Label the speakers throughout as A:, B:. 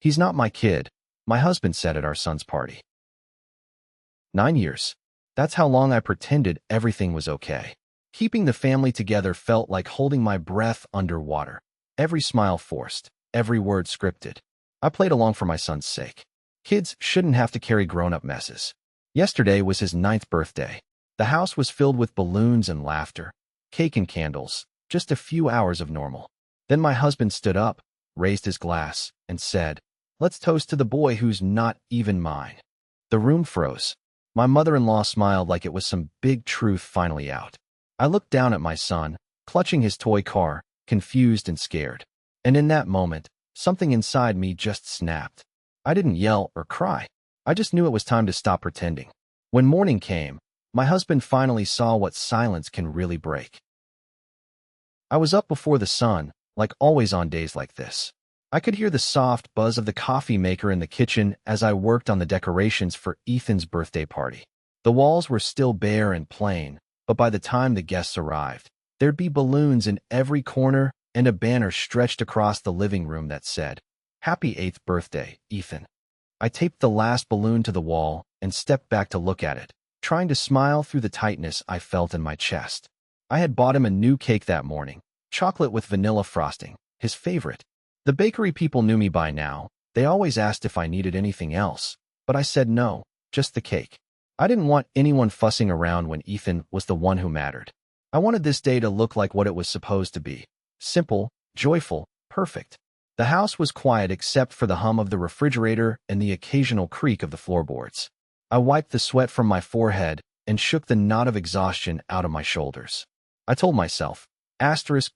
A: "He's not my kid," my husband said at our son's party. 9 years. That's how long I pretended everything was okay. Keeping the family together felt like holding my breath underwater. Every smile forced, every word scripted. I played along for my son's sake. Kids shouldn't have to carry grown-up messes. Yesterday was his 9th birthday. The house was filled with balloons and laughter, cake and candles, just a few hours of normal. Then my husband stood up, raised his glass, and said, "Let's toast to the boy who's not even mine." The room froze. My mother-in-law smiled like it was some big truth finally out. I looked down at my son, clutching his toy car, confused and scared. And in that moment, something inside me just snapped. I didn't yell or cry. I just knew it was time to stop pretending. When morning came, my husband finally saw what silence can really break. I was up before the sun, like always on days like this. I could hear the soft buzz of the coffee maker in the kitchen as I worked on the decorations for Ethan's birthday party. The walls were still bare and plain, but by the time the guests arrived, there'd be balloons in every corner and a banner stretched across the living room that said, "Happy 8th birthday, Ethan." I taped the last balloon to the wall and stepped back to look at it, trying to smile through the tightness I felt in my chest. I had bought him a new cake that morning, chocolate with vanilla frosting, his favorite. The bakery people knew me by now. They always asked if I needed anything else, but I said no, just the cake. I didn't want anyone fussing around when Ethan was the one who mattered. I wanted this day to look like what it was supposed to be. Simple, joyful, perfect. The house was quiet except for the hum of the refrigerator and the occasional creak of the floorboards. I wiped the sweat from my forehead and shook the knot of exhaustion out of my shoulders. I told myself,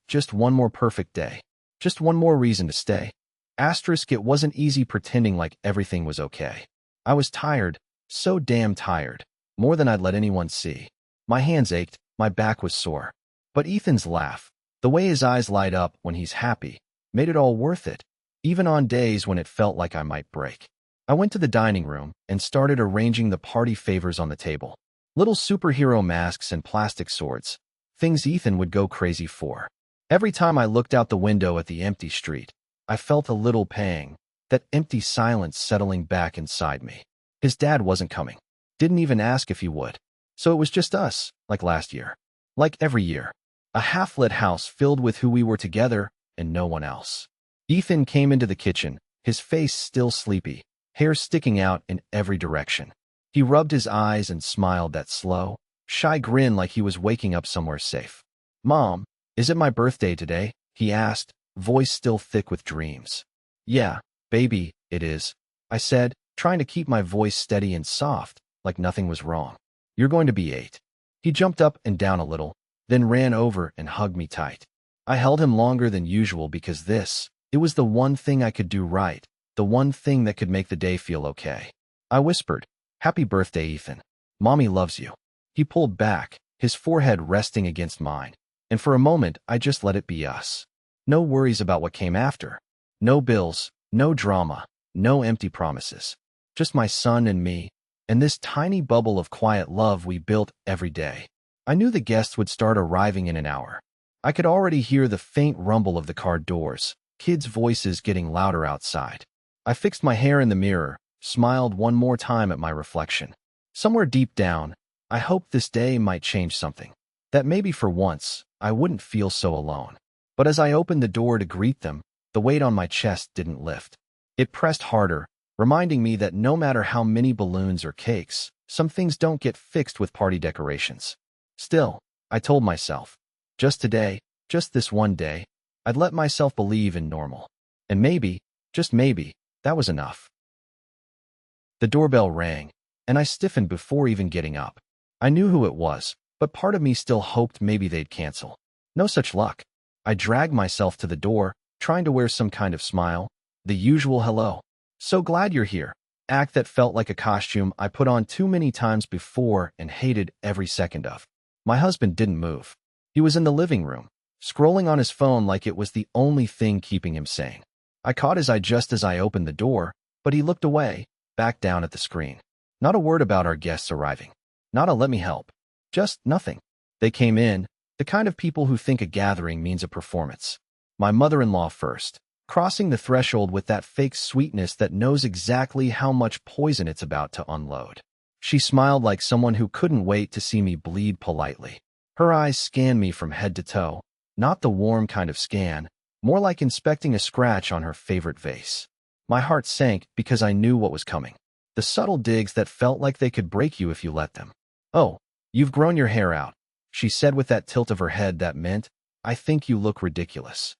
A: just one more perfect day. Just one more reason to stay. It wasn't easy pretending like everything was okay. I was tired, so damn tired, more than I'd let anyone see. My hands ached, my back was sore. But Ethan's laugh, the way his eyes light up when he's happy, made it all worth it, even on days when it felt like I might break. I went to the dining room and started arranging the party favors on the table. Little superhero masks and plastic swords, things Ethan would go crazy for. Every time I looked out the window at the empty street, I felt a little pang, that empty silence settling back inside me. His dad wasn't coming. Didn't even ask if he would. So it was just us, like last year. Like every year. A half-lit house filled with who we were together and no one else. Ethan came into the kitchen, his face still sleepy, hair sticking out in every direction. He rubbed his eyes and smiled that slow, shy grin like he was waking up somewhere safe. "Mom, is it my birthday today?" he asked, voice still thick with dreams. "Yeah, baby, it is," I said, trying to keep my voice steady and soft, like nothing was wrong. "You're going to be 8. He jumped up and down a little, then ran over and hugged me tight. I held him longer than usual because it was the one thing I could do right, the one thing that could make the day feel okay. I whispered, "Happy birthday, Ethan. Mommy loves you." He pulled back, his forehead resting against mine, and for a moment I just let it be us. No worries about what came after. No bills, no drama, no empty promises. Just my son and me, and this tiny bubble of quiet love we built every day. I knew the guests would start arriving in an hour. I could already hear the faint rumble of the car doors, kids' voices getting louder outside. I fixed my hair in the mirror, smiled one more time at my reflection. Somewhere deep down, I hoped this day might change something. That maybe for once, I wouldn't feel so alone. But as I opened the door to greet them, the weight on my chest didn't lift. It pressed harder, reminding me that no matter how many balloons or cakes, some things don't get fixed with party decorations. Still, I told myself, just today, just this one day, I'd let myself believe in normal. And maybe, just maybe, that was enough. The doorbell rang, and I stiffened before even getting up. I knew who it was, but part of me still hoped maybe they'd cancel. No such luck. I dragged myself to the door, trying to wear some kind of smile, the usual hello. "So glad you're here," act that felt like a costume I put on too many times before and hated every second of. My husband didn't move. He was in the living room, scrolling on his phone like it was the only thing keeping him sane. I caught his eye just as I opened the door, but he looked away, back down at the screen. Not a word about our guests arriving. Not a "let me help." Just nothing. They came in, the kind of people who think a gathering means a performance. My mother-in-law first, crossing the threshold with that fake sweetness that knows exactly how much poison it's about to unload. She smiled like someone who couldn't wait to see me bleed politely. Her eyes scanned me from head to toe, not the warm kind of scan, more like inspecting a scratch on her favorite vase. My heart sank because I knew what was coming. The subtle digs that felt like they could break you if you let them. "Oh, you've grown your hair out," she said with that tilt of her head that meant, "I think you look ridiculous."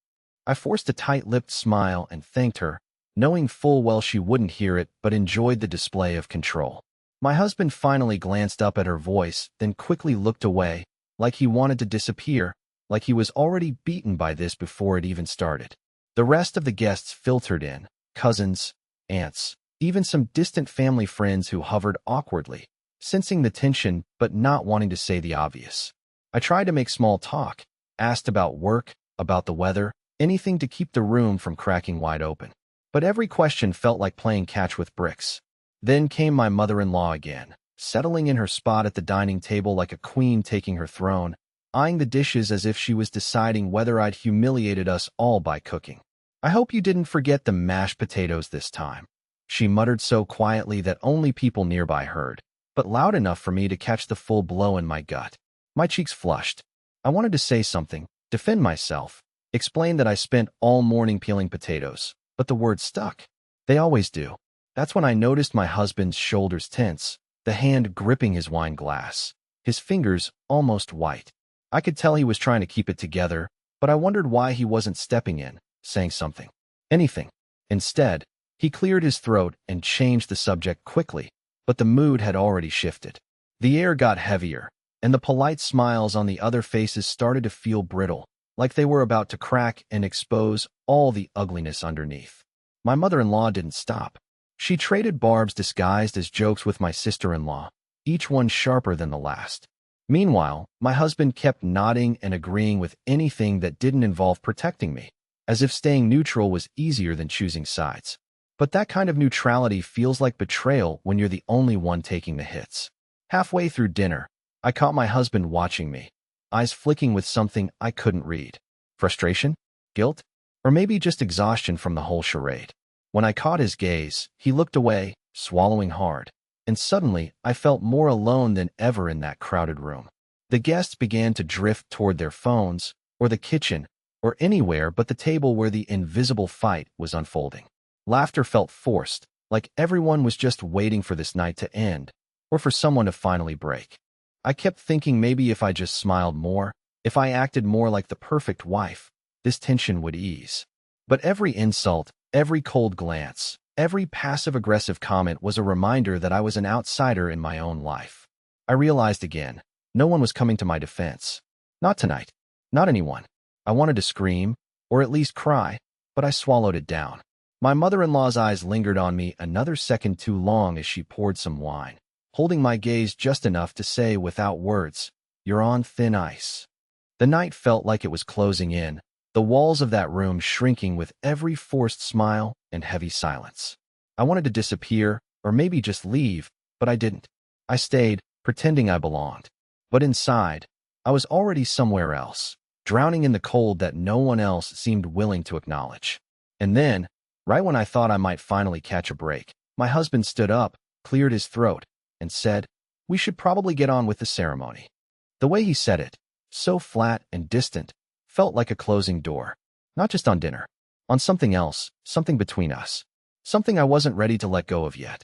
A: I forced a tight-lipped smile and thanked her, knowing full well she wouldn't hear it but enjoyed the display of control. My husband finally glanced up at her voice, then quickly looked away, like he wanted to disappear, like he was already beaten by this before it even started. The rest of the guests filtered in, cousins, aunts, even some distant family friends who hovered awkwardly, sensing the tension but not wanting to say the obvious. I tried to make small talk, asked about work, about the weather, anything to keep the room from cracking wide open. But every question felt like playing catch with bricks. Then came my mother-in-law again, settling in her spot at the dining table like a queen taking her throne, eyeing the dishes as if she was deciding whether I'd humiliated us all by cooking. "I hope you didn't forget the mashed potatoes this time," she muttered so quietly that only people nearby heard, but loud enough for me to catch the full blow in my gut. My cheeks flushed. I wanted to say something, defend myself, explain that I spent all morning peeling potatoes, but the words stuck. They always do. That's when I noticed my husband's shoulders tense, the hand gripping his wine glass, his fingers almost white. I could tell he was trying to keep it together, but I wondered why he wasn't stepping in, saying something. Anything. Instead, he cleared his throat and changed the subject quickly, but the mood had already shifted. The air got heavier, and the polite smiles on the other faces started to feel brittle, like they were about to crack and expose all the ugliness underneath. My mother-in-law didn't stop. She traded barbs disguised as jokes with my sister-in-law, each one sharper than the last. Meanwhile, my husband kept nodding and agreeing with anything that didn't involve protecting me, as if staying neutral was easier than choosing sides. But that kind of neutrality feels like betrayal when you're the only one taking the hits. Halfway through dinner, I caught my husband watching me, eyes flicking with something I couldn't read. Frustration? Guilt? Or maybe just exhaustion from the whole charade. When I caught his gaze, he looked away, swallowing hard. And suddenly, I felt more alone than ever in that crowded room. The guests began to drift toward their phones, or the kitchen, or anywhere but the table where the invisible fight was unfolding. Laughter felt forced, like everyone was just waiting for this night to end, or for someone to finally break. I kept thinking maybe if I just smiled more, if I acted more like the perfect wife, this tension would ease. But every insult, every cold glance, every passive-aggressive comment was a reminder that I was an outsider in my own life. I realized again, no one was coming to my defense. Not tonight. Not anyone. I wanted to scream, or at least cry, but I swallowed it down. My mother-in-law's eyes lingered on me another second too long as she poured some wine, holding my gaze just enough to say without words, "You're on thin ice." The night felt like it was closing in, the walls of that room shrinking with every forced smile and heavy silence. I wanted to disappear, or maybe just leave, but I didn't. I stayed, pretending I belonged. But inside, I was already somewhere else, drowning in the cold that no one else seemed willing to acknowledge. And then, right when I thought I might finally catch a break, my husband stood up, cleared his throat, and said, "We should probably get on with the ceremony." The way he said it, so flat and distant, felt like a closing door. Not just on dinner. On something else, something between us. Something I wasn't ready to let go of yet.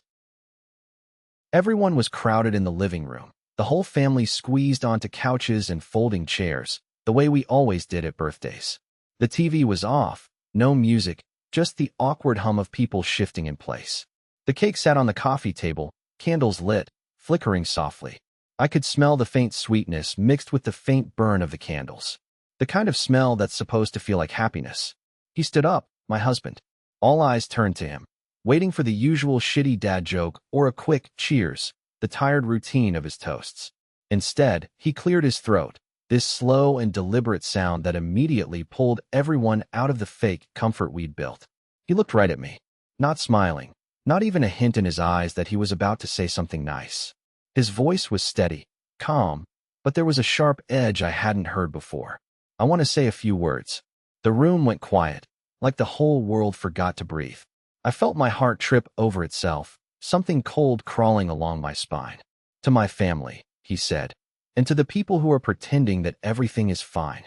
A: Everyone was crowded in the living room, the whole family squeezed onto couches and folding chairs, the way we always did at birthdays. The TV was off, no music, just the awkward hum of people shifting in place. The cake sat on the coffee table, candles lit, flickering softly. I could smell the faint sweetness mixed with the faint burn of the candles. The kind of smell that's supposed to feel like happiness. He stood up, my husband. All eyes turned to him, waiting for the usual shitty dad joke or a quick cheers, the tired routine of his toasts. Instead, he cleared his throat, this slow and deliberate sound that immediately pulled everyone out of the fake comfort we'd built. He looked right at me, not smiling, not even a hint in his eyes that he was about to say something nice. His voice was steady, calm, but there was a sharp edge I hadn't heard before. "I want to say a few words." The room went quiet, like the whole world forgot to breathe. I felt my heart trip over itself, something cold crawling along my spine. To my family, he said, and to the people who are pretending that everything is fine.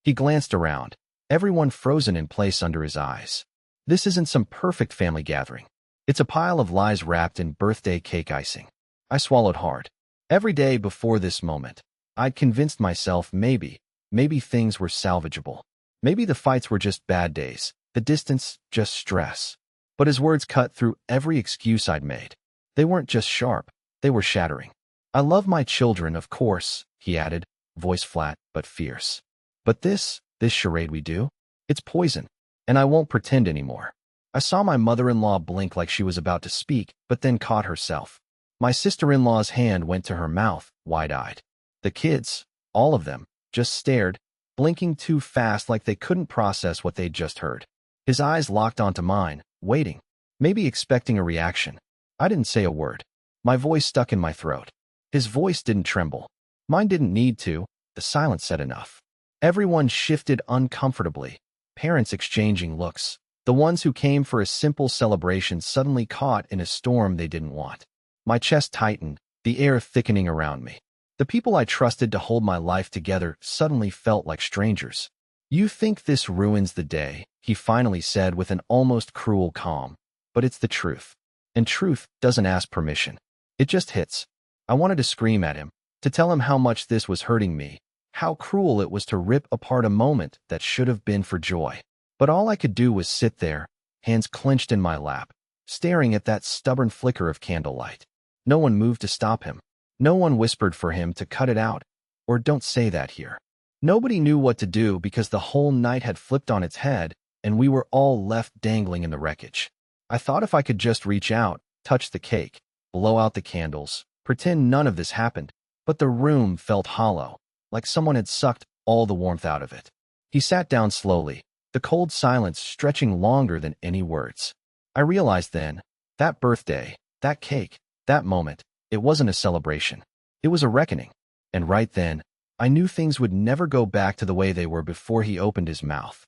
A: He glanced around, everyone frozen in place under his eyes. This isn't some perfect family gathering. It's a pile of lies wrapped in birthday cake icing. I swallowed hard. Every day before this moment, I'd convinced myself maybe things were salvageable. Maybe the fights were just bad days, the distance just stress. But his words cut through every excuse I'd made. They weren't just sharp, they were shattering. I love my children, of course, he added, voice flat but fierce. But this charade we do, it's poison, and I won't pretend anymore. I saw my mother-in-law blink like she was about to speak, but then caught herself. My sister-in-law's hand went to her mouth, wide-eyed. The kids, all of them, just stared, blinking too fast like they couldn't process what they'd just heard. His eyes locked onto mine, waiting, maybe expecting a reaction. I didn't say a word. My voice stuck in my throat. His voice didn't tremble. Mine didn't need to. The silence said enough. Everyone shifted uncomfortably, parents exchanging looks. The ones who came for a simple celebration suddenly caught in a storm they didn't want. My chest tightened, the air thickening around me. The people I trusted to hold my life together suddenly felt like strangers. You think this ruins the day, he finally said with an almost cruel calm. But it's the truth. And truth doesn't ask permission. It just hits. I wanted to scream at him, to tell him how much this was hurting me, how cruel it was to rip apart a moment that should have been for joy. But all I could do was sit there, hands clenched in my lap, staring at that stubborn flicker of candlelight. No one moved to stop him. No one whispered for him to cut it out, or don't say that here. Nobody knew what to do because the whole night had flipped on its head, and we were all left dangling in the wreckage. I thought if I could just reach out, touch the cake, blow out the candles, pretend none of this happened, but the room felt hollow, like someone had sucked all the warmth out of it. He sat down slowly, the cold silence stretching longer than any words. I realized then, that birthday, that cake, that moment, it wasn't a celebration. It was a reckoning. And right then, I knew things would never go back to the way they were before he opened his mouth.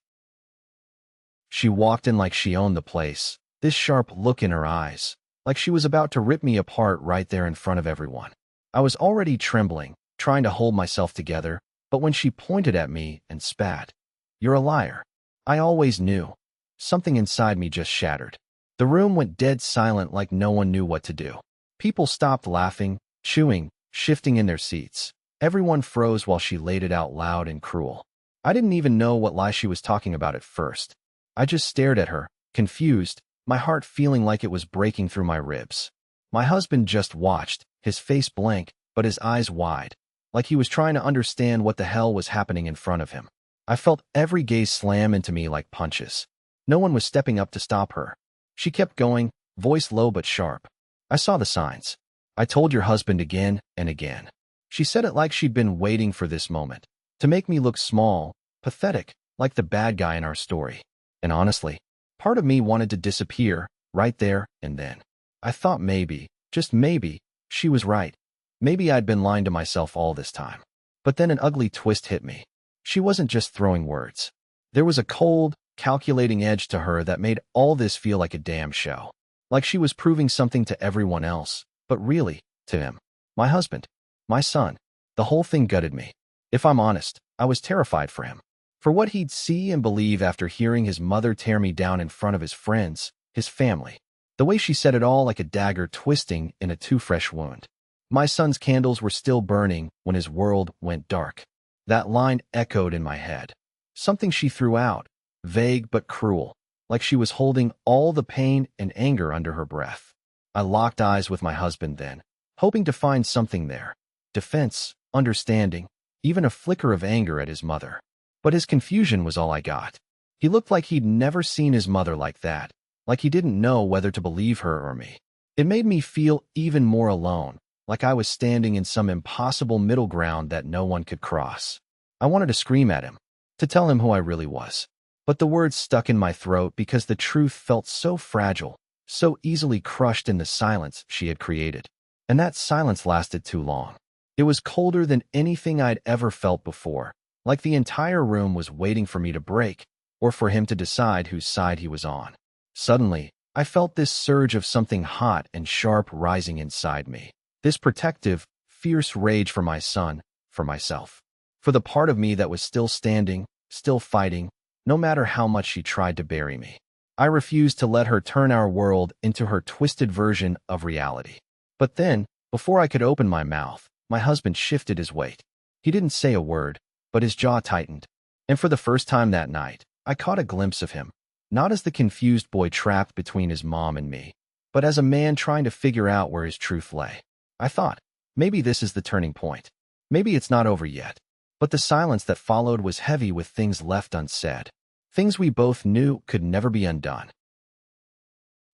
A: She walked in like she owned the place, this sharp look in her eyes, like she was about to rip me apart right there in front of everyone. I was already trembling, trying to hold myself together, but when she pointed at me and spat, "You're a liar," I always knew. Something inside me just shattered. The room went dead silent like no one knew what to do. People stopped laughing, chewing, shifting in their seats. Everyone froze while she laid it out loud and cruel. I didn't even know what lie she was talking about at first. I just stared at her, confused, my heart feeling like it was breaking through my ribs. My husband just watched, his face blank, but his eyes wide, like he was trying to understand what the hell was happening in front of him. I felt every gaze slam into me like punches. No one was stepping up to stop her. She kept going, voice low but sharp. "I saw the signs. I told your husband again and again." She said it like she'd been waiting for this moment, to make me look small, pathetic, like the bad guy in our story. And honestly, part of me wanted to disappear, right there and then. I thought maybe, just maybe, she was right. Maybe I'd been lying to myself all this time. But then an ugly twist hit me. She wasn't just throwing words. There was a cold, calculating edge to her that made all this feel like a damn show. Like she was proving something to everyone else, but really, to him. My husband. My son. The whole thing gutted me. If I'm honest, I was terrified for him. For what he'd see and believe after hearing his mother tear me down in front of his friends, his family. The way she said it all like a dagger twisting in a too fresh wound. My son's candles were still burning when his world went dark. That line echoed in my head. Something she threw out, vague but cruel, like she was holding all the pain and anger under her breath. I locked eyes with my husband then, hoping to find something there. Defense, understanding, even a flicker of anger at his mother. But his confusion was all I got. He looked like he'd never seen his mother like that, like he didn't know whether to believe her or me. It made me feel even more alone, like I was standing in some impossible middle ground that no one could cross. I wanted to scream at him, to tell him who I really was. But the words stuck in my throat because the truth felt so fragile, so easily crushed in the silence she had created. And that silence lasted too long. It was colder than anything I'd ever felt before, like the entire room was waiting for me to break, or for him to decide whose side he was on. Suddenly, I felt this surge of something hot and sharp rising inside me. This protective, fierce rage for my son, for myself. For the part of me that was still standing, still fighting, no matter how much she tried to bury me. I refused to let her turn our world into her twisted version of reality. But then, before I could open my mouth, my husband shifted his weight. He didn't say a word, but his jaw tightened. And for the first time that night, I caught a glimpse of him. Not as the confused boy trapped between his mom and me, but as a man trying to figure out where his truth lay. I thought, maybe this is the turning point. Maybe it's not over yet. But the silence that followed was heavy with things left unsaid. Things we both knew could never be undone.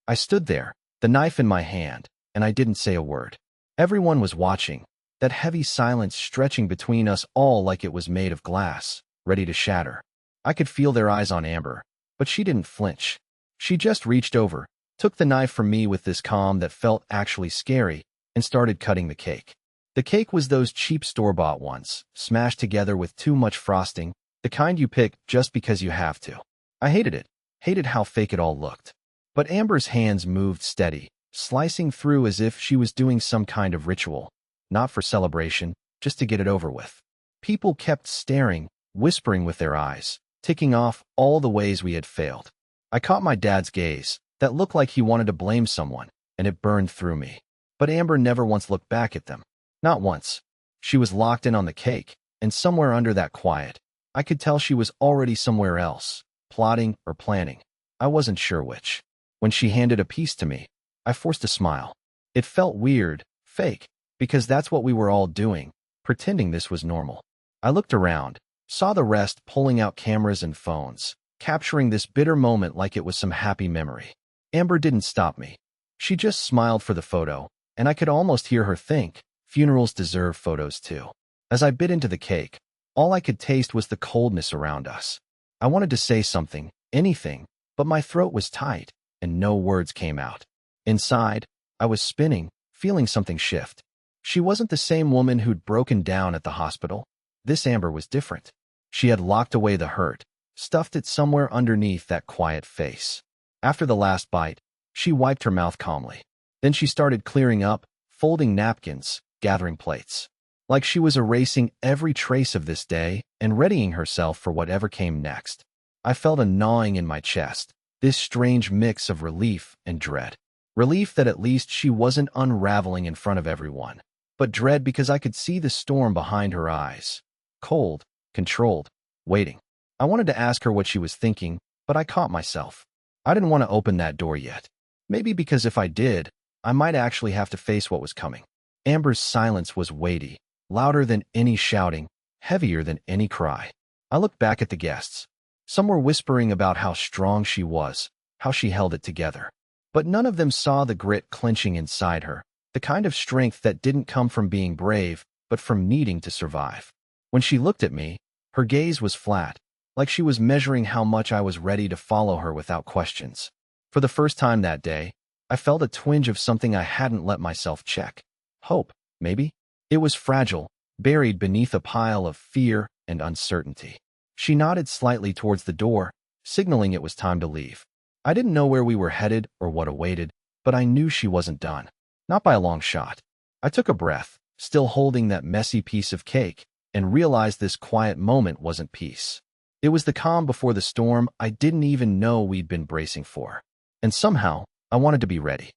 A: I stood there, the knife in my hand, and I didn't say a word. Everyone was watching, that heavy silence stretching between us all like it was made of glass, ready to shatter. I could feel their eyes on Amber, but she didn't flinch. She just reached over, took the knife from me with this calm that felt actually scary, and started cutting the cake. The cake was those cheap store-bought ones, smashed together with too much frosting, the kind you pick just because you have to. I hated it, hated how fake it all looked. But Amber's hands moved steady, slicing through as if she was doing some kind of ritual, not for celebration, just to get it over with. People kept staring, whispering with their eyes, ticking off all the ways we had failed. I caught my dad's gaze, that looked like he wanted to blame someone, and it burned through me. But Amber never once looked back at them. Not once. She was locked in on the cake, and somewhere under that quiet, I could tell she was already somewhere else, plotting or planning. I wasn't sure which. When she handed a piece to me, I forced a smile. It felt weird, fake, because that's what we were all doing, pretending this was normal. I looked around, saw the rest pulling out cameras and phones, capturing this bitter moment like it was some happy memory. Amber didn't stop me. She just smiled for the photo, and I could almost hear her think, funerals deserve photos too. As I bit into the cake, all I could taste was the coldness around us. I wanted to say something, anything, but my throat was tight, and no words came out. Inside, I was spinning, feeling something shift. She wasn't the same woman who'd broken down at the hospital. This Amber was different. She had locked away the hurt, stuffed it somewhere underneath that quiet face. After the last bite, she wiped her mouth calmly. Then she started clearing up, folding napkins, gathering plates. Like she was erasing every trace of this day and readying herself for whatever came next. I felt a gnawing in my chest, this strange mix of relief and dread. Relief that at least she wasn't unraveling in front of everyone, but dread because I could see the storm behind her eyes. Cold, controlled, waiting. I wanted to ask her what she was thinking, but I caught myself. I didn't want to open that door yet. Maybe because if I did, I might actually have to face what was coming. Amber's silence was weighty, louder than any shouting, heavier than any cry. I looked back at the guests. Some were whispering about how strong she was, how she held it together. But none of them saw the grit clenching inside her, the kind of strength that didn't come from being brave, but from needing to survive. When she looked at me, her gaze was flat, like she was measuring how much I was ready to follow her without questions. For the first time that day, I felt a twinge of something I hadn't let myself check. Hope, maybe? It was fragile, buried beneath a pile of fear and uncertainty. She nodded slightly towards the door, signaling it was time to leave. I didn't know where we were headed or what awaited, but I knew she wasn't done. Not by a long shot. I took a breath, still holding that messy piece of cake, and realized this quiet moment wasn't peace. It was the calm before the storm I didn't even know we'd been bracing for. And somehow, I wanted to be ready.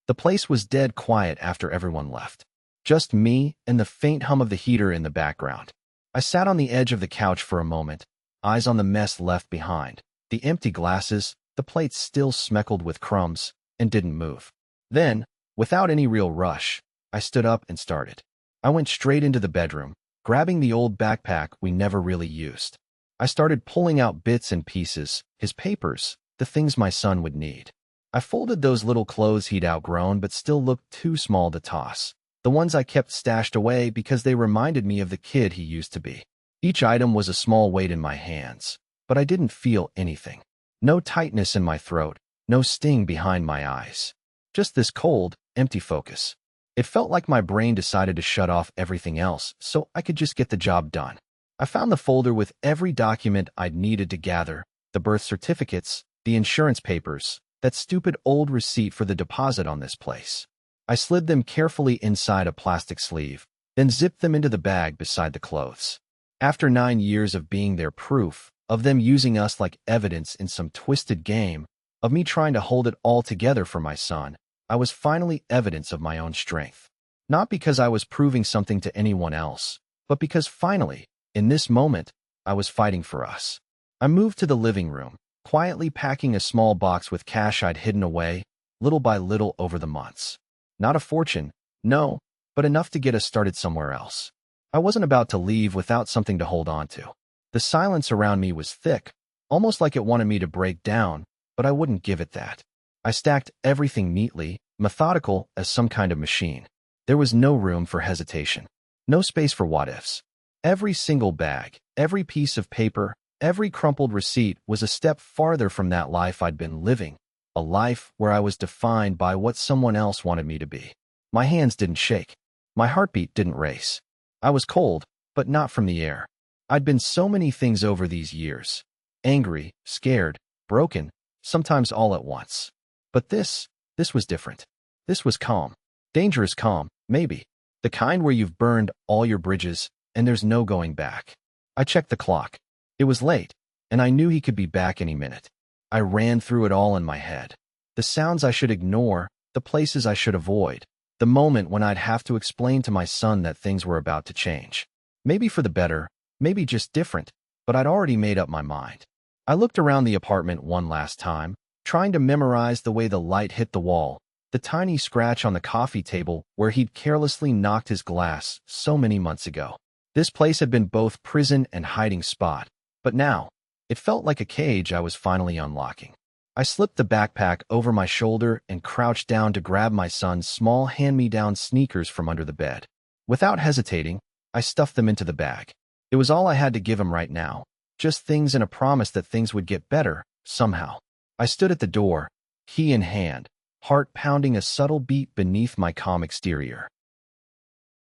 A: The place was dead quiet after everyone left. Just me and the faint hum of the heater in the background. I sat on the edge of the couch for a moment, eyes on the mess left behind, the empty glasses, the plates still smeckled with crumbs, and didn't move. Then, without any real rush, I stood up and started. I went straight into the bedroom, grabbing the old backpack we never really used. I started pulling out bits and pieces, his papers, the things my son would need. I folded those little clothes he'd outgrown but still looked too small to toss. The ones I kept stashed away because they reminded me of the kid he used to be. Each item was a small weight in my hands, but I didn't feel anything. No tightness in my throat, no sting behind my eyes. Just this cold, empty focus. It felt like my brain decided to shut off everything else so I could just get the job done. I found the folder with every document I'd needed to gather, the birth certificates, the insurance papers, that stupid old receipt for the deposit on this place. I slid them carefully inside a plastic sleeve, then zipped them into the bag beside the clothes. After 9 years of being their proof, of them using us like evidence in some twisted game, of me trying to hold it all together for my son, I was finally evidence of my own strength. Not because I was proving something to anyone else, but because finally, in this moment, I was fighting for us. I moved to the living room, quietly packing a small box with cash I'd hidden away, little by little over the months. Not a fortune, no, but enough to get us started somewhere else. I wasn't about to leave without something to hold on to. The silence around me was thick, almost like it wanted me to break down, but I wouldn't give it that. I stacked everything neatly, methodical as some kind of machine. There was no room for hesitation, no space for what-ifs. Every single bag, every piece of paper, every crumpled receipt was a step farther from that life I'd been living, a life where I was defined by what someone else wanted me to be. My hands didn't shake. My heartbeat didn't race. I was cold, but not from the air. I'd been so many things over these years. Angry, scared, broken, sometimes all at once. But this was different. This was calm. Dangerous calm, maybe. The kind where you've burned all your bridges and there's no going back. I checked the clock. It was late, and I knew he could be back any minute. I ran through it all in my head. The sounds I should ignore, the places I should avoid, the moment when I'd have to explain to my son that things were about to change. Maybe for the better, maybe just different, but I'd already made up my mind. I looked around the apartment one last time, trying to memorize the way the light hit the wall, the tiny scratch on the coffee table where he'd carelessly knocked his glass so many months ago. This place had been both prison and hiding spot, but now, it felt like a cage I was finally unlocking. I slipped the backpack over my shoulder and crouched down to grab my son's small hand-me-down sneakers from under the bed. Without hesitating, I stuffed them into the bag. It was all I had to give him right now, just things and a promise that things would get better, somehow. I stood at the door, key in hand, heart pounding a subtle beat beneath my calm exterior.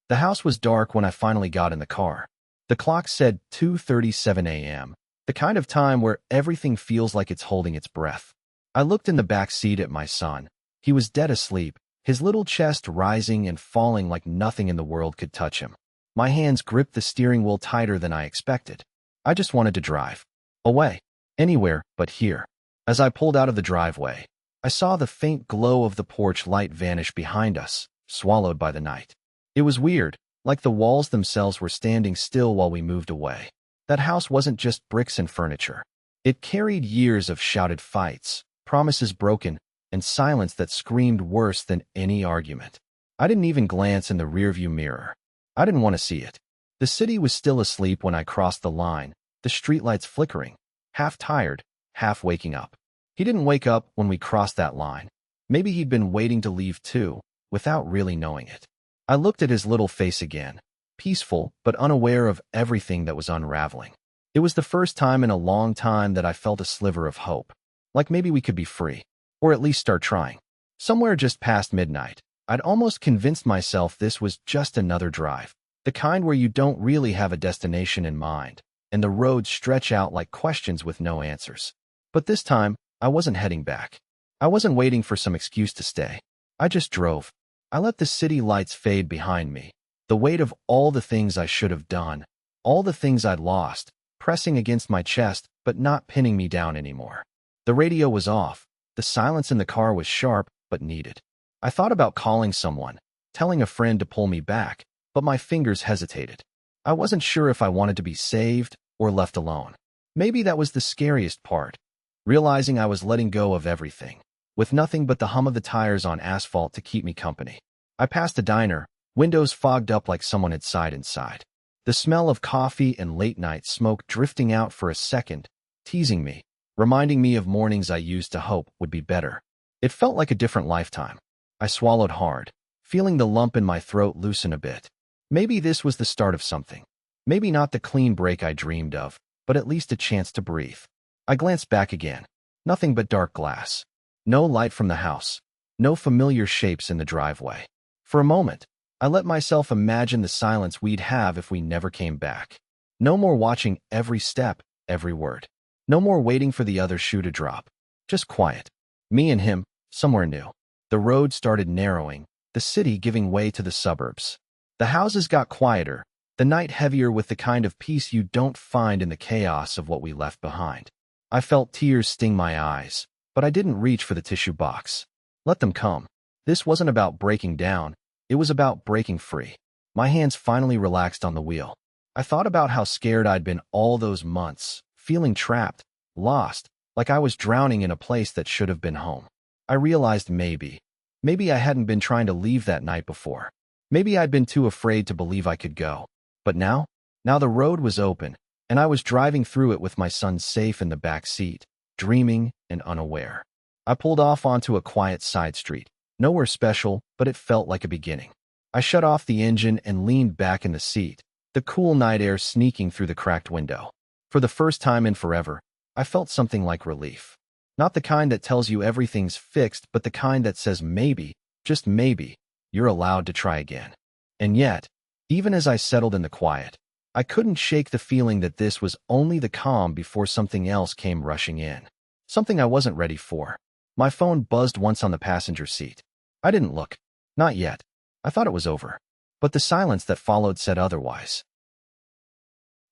A: The house was dark when I finally got in the car. The clock said 2:37 a.m., the kind of time where everything feels like it's holding its breath. I looked in the back seat at my son. He was dead asleep, his little chest rising and falling like nothing in the world could touch him. My hands gripped the steering wheel tighter than I expected. I just wanted to drive. Away. Anywhere but here. As I pulled out of the driveway, I saw the faint glow of the porch light vanish behind us, swallowed by the night. It was weird, like the walls themselves were standing still while we moved away. That house wasn't just bricks and furniture. It carried years of shouted fights, promises broken, and silence that screamed worse than any argument. I didn't even glance in the rearview mirror. I didn't want to see it. The city was still asleep when I crossed the line, the streetlights flickering, half tired, half waking up. He didn't wake up when we crossed that line. Maybe he'd been waiting to leave too, without really knowing it. I looked at his little face again, peaceful but unaware of everything that was unraveling. It was the first time in a long time that I felt a sliver of hope, like maybe we could be free, or at least start trying. Somewhere just past midnight, I'd almost convinced myself this was just another drive, the kind where you don't really have a destination in mind, and the roads stretch out like questions with no answers. But this time, I wasn't heading back. I wasn't waiting for some excuse to stay. I just drove. I let the city lights fade behind me, the weight of all the things I should have done, all the things I'd lost, pressing against my chest but not pinning me down anymore. The radio was off. The silence in the car was sharp but needed. I thought about calling someone, telling a friend to pull me back, but my fingers hesitated. I wasn't sure if I wanted to be saved or left alone. Maybe that was the scariest part, realizing I was letting go of everything, with nothing but the hum of the tires on asphalt to keep me company. I passed a diner, windows fogged up like someone had sighed inside. The smell of coffee and late-night smoke drifting out for a second, teasing me, reminding me of mornings I used to hope would be better. It felt like a different lifetime. I swallowed hard, feeling the lump in my throat loosen a bit. Maybe this was the start of something. Maybe not the clean break I dreamed of, but at least a chance to breathe. I glanced back again. Nothing but dark glass. No light from the house. No familiar shapes in the driveway. For a moment, I let myself imagine the silence we'd have if we never came back. No more watching every step, every word. No more waiting for the other shoe to drop. Just quiet. Me and him, somewhere new. The road started narrowing, the city giving way to the suburbs. The houses got quieter, the night heavier with the kind of peace you don't find in the chaos of what we left behind. I felt tears sting my eyes, but I didn't reach for the tissue box. Let them come. This wasn't about breaking down, it was about breaking free. My hands finally relaxed on the wheel. I thought about how scared I'd been all those months, feeling trapped, lost, like I was drowning in a place that should have been home. I realized maybe I hadn't been trying to leave that night before. Maybe I'd been too afraid to believe I could go. But now the road was open, and I was driving through it with my son safe in the back seat, dreaming and unaware. I pulled off onto a quiet side street, nowhere special, but it felt like a beginning. I shut off the engine and leaned back in the seat, the cool night air sneaking through the cracked window. For the first time in forever, I felt something like relief. Not the kind that tells you everything's fixed, but the kind that says maybe, just maybe, you're allowed to try again. And yet, even as I settled in the quiet, I couldn't shake the feeling that this was only the calm before something else came rushing in. Something I wasn't ready for. My phone buzzed once on the passenger seat. I didn't look. Not yet. I thought it was over. But the silence that followed said otherwise.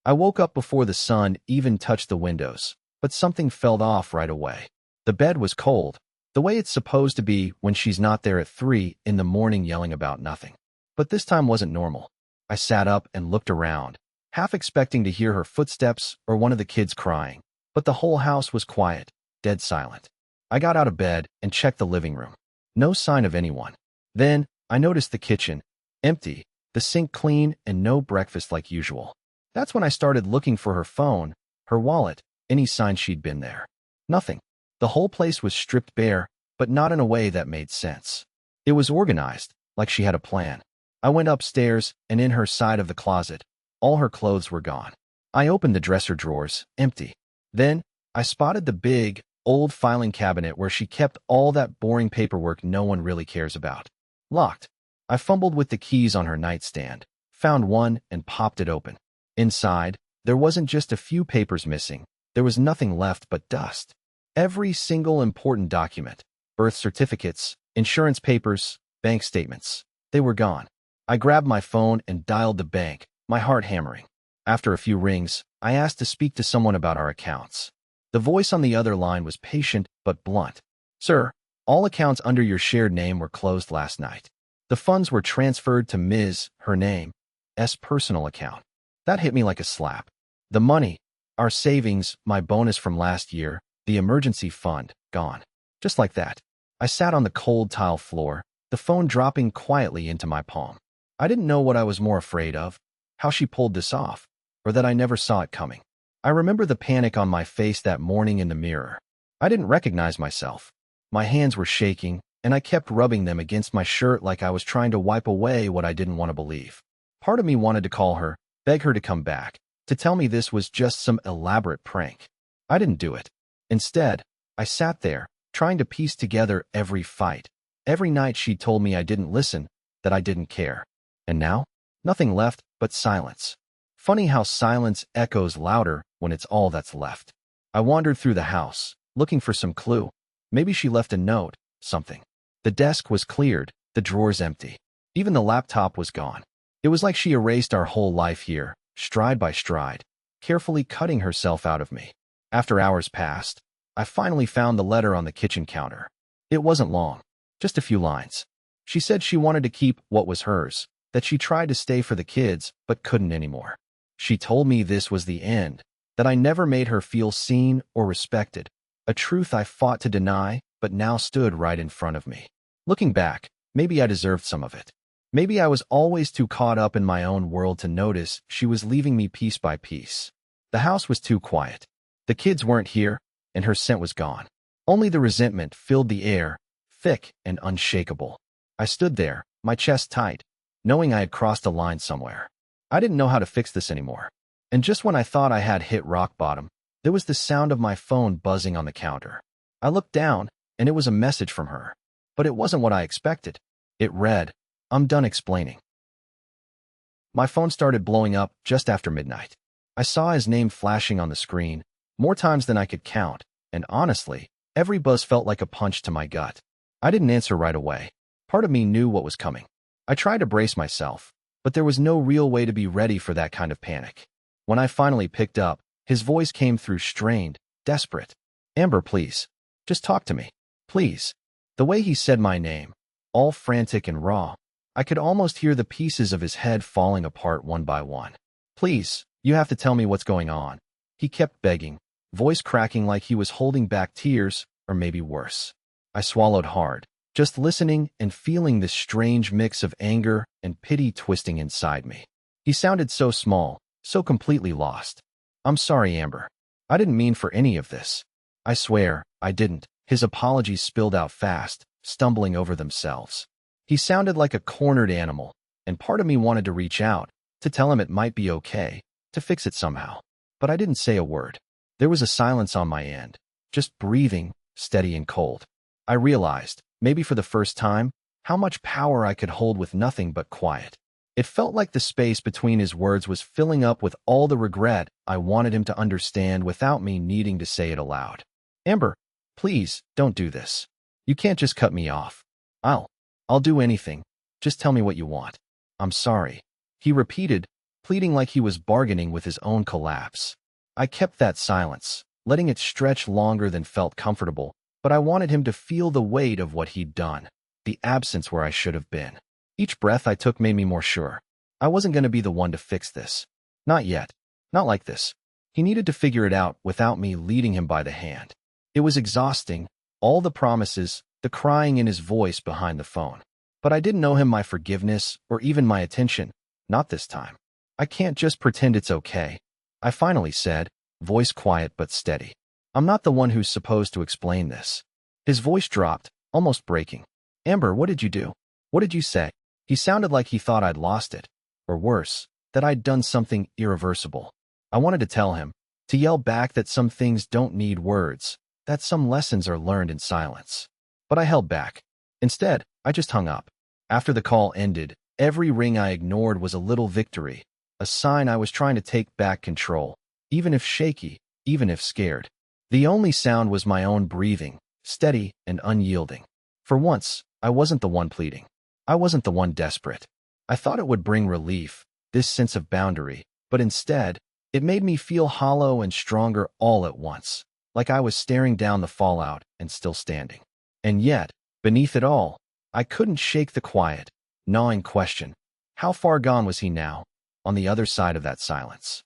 A: I woke up before the sun even touched the windows, but something felt off right away. The bed was cold, the way it's supposed to be when she's not there at 3 in the morning yelling about nothing. But this time wasn't normal. I sat up and looked around, half expecting to hear her footsteps or one of the kids crying. But the whole house was quiet, dead silent. I got out of bed and checked the living room. No sign of anyone. Then, I noticed the kitchen, empty, the sink clean, and no breakfast like usual. That's when I started looking for her phone, her wallet, any sign she'd been there. Nothing. The whole place was stripped bare, but not in a way that made sense. It was organized, like she had a plan. I went upstairs, and in her side of the closet, all her clothes were gone. I opened the dresser drawers, empty. Then, I spotted the big, old filing cabinet where she kept all that boring paperwork no one really cares about. Locked. I fumbled with the keys on her nightstand, found one, and popped it open. Inside, there wasn't just a few papers missing. There was nothing left but dust. Every single important document, birth certificates, insurance papers, bank statements, they were gone. I grabbed my phone and dialed the bank, my heart hammering. After a few rings, I asked to speak to someone about our accounts. The voice on the other line was patient but blunt. "Sir, all accounts under your shared name were closed last night. The funds were transferred to Ms. her name's personal account." That hit me like a slap. The money, our savings, my bonus from last year, the emergency fund, gone. Just like that. I sat on the cold tile floor, the phone dropping quietly into my palm. I didn't know what I was more afraid of, how she pulled this off, or that I never saw it coming. I remember the panic on my face that morning in the mirror. I didn't recognize myself. My hands were shaking, and I kept rubbing them against my shirt like I was trying to wipe away what I didn't want to believe. Part of me wanted to call her, beg her to come back, to tell me this was just some elaborate prank. I didn't do it. Instead, I sat there, trying to piece together every fight. Every night she told me I didn't listen, that I didn't care. And now, nothing left but silence. Funny how silence echoes louder when it's all that's left. I wandered through the house, looking for some clue. Maybe she left a note, something. The desk was cleared, the drawers empty. Even the laptop was gone. It was like she erased our whole life here, stride by stride, carefully cutting herself out of me. After hours passed, I finally found the letter on the kitchen counter. It wasn't long, just a few lines. She said she wanted to keep what was hers, that she tried to stay for the kids but couldn't anymore. She told me this was the end, that I never made her feel seen or respected, a truth I fought to deny but now stood right in front of me. Looking back, maybe I deserved some of it. Maybe I was always too caught up in my own world to notice she was leaving me piece by piece. The house was too quiet. The kids weren't here, and her scent was gone. Only the resentment filled the air, thick and unshakable. I stood there, my chest tight, knowing I had crossed a line somewhere. I didn't know how to fix this anymore. And just when I thought I had hit rock bottom, there was the sound of my phone buzzing on the counter. I looked down, and it was a message from her. But it wasn't what I expected. It read, "I'm done explaining." My phone started blowing up just after midnight. I saw his name flashing on the screen, more times than I could count, and honestly, every buzz felt like a punch to my gut. I didn't answer right away. Part of me knew what was coming. I tried to brace myself, but there was no real way to be ready for that kind of panic. When I finally picked up, his voice came through strained, desperate. "Amber, please. Just talk to me. Please." The way he said my name, all frantic and raw, I could almost hear the pieces of his head falling apart one by one. "Please, you have to tell me what's going on." He kept begging, voice cracking like he was holding back tears, or maybe worse. I swallowed hard, just listening and feeling this strange mix of anger and pity twisting inside me. He sounded so small, so completely lost. "I'm sorry, Amber. I didn't mean for any of this. I swear, I didn't." His apologies spilled out fast, stumbling over themselves. He sounded like a cornered animal, and part of me wanted to reach out, to tell him it might be okay, to fix it somehow. But I didn't say a word. There was a silence on my end, just breathing, steady and cold. I realized, maybe for the first time, how much power I could hold with nothing but quiet. It felt like the space between his words was filling up with all the regret I wanted him to understand without me needing to say it aloud. "Amber, please, don't do this. You can't just cut me off. I'll do anything. Just tell me what you want." "I'm sorry," he repeated, pleading like he was bargaining with his own collapse. I kept that silence, letting it stretch longer than felt comfortable, but I wanted him to feel the weight of what he'd done, the absence where I should have been. Each breath I took made me more sure. I wasn't going to be the one to fix this. Not yet. Not like this. He needed to figure it out without me leading him by the hand. It was exhausting, all the promises, the crying in his voice behind the phone. But I didn't owe him my forgiveness or even my attention. Not this time. "I can't just pretend it's okay," I finally said, voice quiet but steady. "I'm not the one who's supposed to explain this." His voice dropped, almost breaking. "Amber, what did you do? What did you say?" He sounded like he thought I'd lost it, or worse, that I'd done something irreversible. I wanted to tell him, to yell back that some things don't need words, that some lessons are learned in silence. But I held back. Instead, I just hung up. After the call ended, every ring I ignored was a little victory, a sign I was trying to take back control, even if shaky, even if scared. The only sound was my own breathing, steady and unyielding. For once, I wasn't the one pleading. I wasn't the one desperate. I thought it would bring relief, this sense of boundary, but instead, it made me feel hollow and stronger all at once, like I was staring down the fallout and still standing. And yet, beneath it all, I couldn't shake the quiet, gnawing question. How far gone was he now, on the other side of that silence?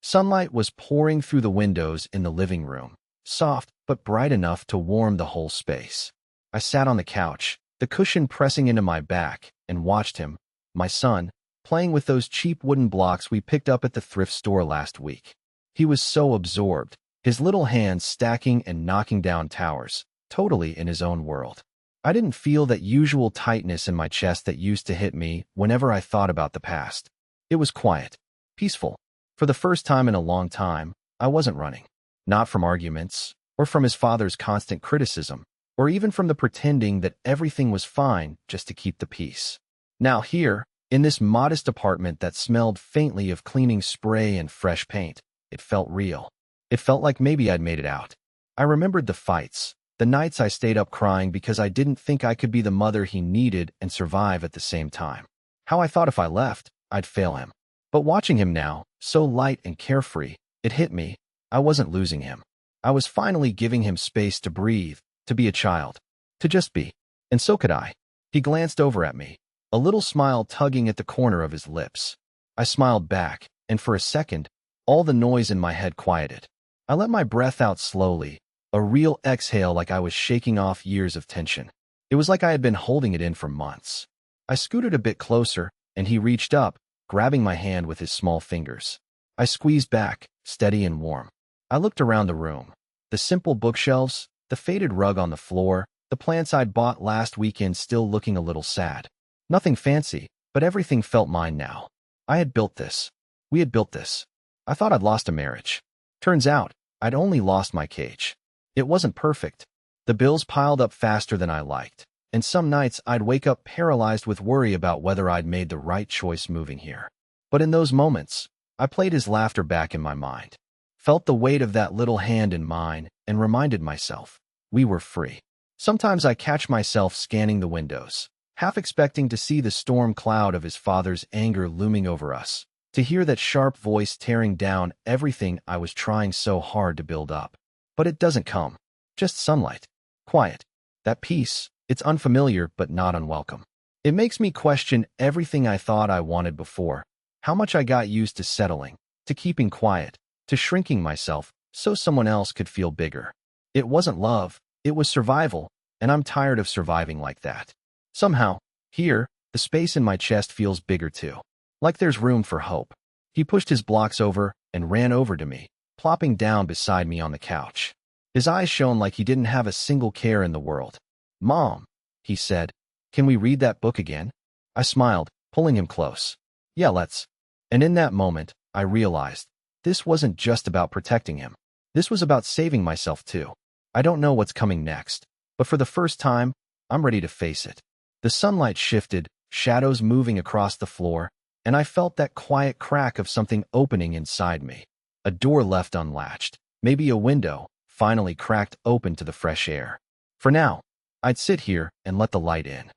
A: Sunlight was pouring through the windows in the living room, soft but bright enough to warm the whole space. I sat on the couch, the cushion pressing into my back, and watched him, my son, playing with those cheap wooden blocks we picked up at the thrift store last week. He was so absorbed, his little hands stacking and knocking down towers, totally in his own world. I didn't feel that usual tightness in my chest that used to hit me whenever I thought about the past. It was quiet, peaceful. For the first time in a long time, I wasn't running. Not from arguments, or from his father's constant criticism, or even from the pretending that everything was fine just to keep the peace. Now here, in this modest apartment that smelled faintly of cleaning spray and fresh paint, it felt real. It felt like maybe I'd made it out. I remembered the fights, the nights I stayed up crying because I didn't think I could be the mother he needed and survive at the same time. How I thought if I left, I'd fail him. But watching him now, so light and carefree, it hit me. I wasn't losing him. I was finally giving him space to breathe, to be a child, to just be. And so could I. He glanced over at me, a little smile tugging at the corner of his lips. I smiled back, and for a second, all the noise in my head quieted. I let my breath out slowly, a real exhale like I was shaking off years of tension. It was like I had been holding it in for months. I scooted a bit closer, and he reached up, grabbing my hand with his small fingers. I squeezed back, steady and warm. I looked around the room. The simple bookshelves, the faded rug on the floor, the plants I'd bought last weekend still looking a little sad. Nothing fancy, but everything felt mine now. I had built this. We had built this. I thought I'd lost a marriage. Turns out, I'd only lost my cage. It wasn't perfect. The bills piled up faster than I liked, and some nights I'd wake up paralyzed with worry about whether I'd made the right choice moving here. But in those moments, I played his laughter back in my mind, felt the weight of that little hand in mine, and reminded myself, we were free. Sometimes I catch myself scanning the windows, half expecting to see the storm cloud of his father's anger looming over us, to hear that sharp voice tearing down everything I was trying so hard to build up. But it doesn't come. Just sunlight. Quiet. That peace. It's unfamiliar but not unwelcome. It makes me question everything I thought I wanted before, how much I got used to settling, to keeping quiet, to shrinking myself so someone else could feel bigger. It wasn't love, it was survival, and I'm tired of surviving like that. Somehow, here, the space in my chest feels bigger too, like there's room for hope. He pushed his blocks over and ran over to me, plopping down beside me on the couch. His eyes shone like he didn't have a single care in the world. "Mom," he said, "can we read that book again?" I smiled, pulling him close. "Yeah, let's." And in that moment, I realized this wasn't just about protecting him. This was about saving myself too. I don't know what's coming next, but for the first time, I'm ready to face it. The sunlight shifted, shadows moving across the floor, and I felt that quiet crack of something opening inside me. A door left unlatched, maybe a window, finally cracked open to the fresh air. For now, I'd sit here and let the light in.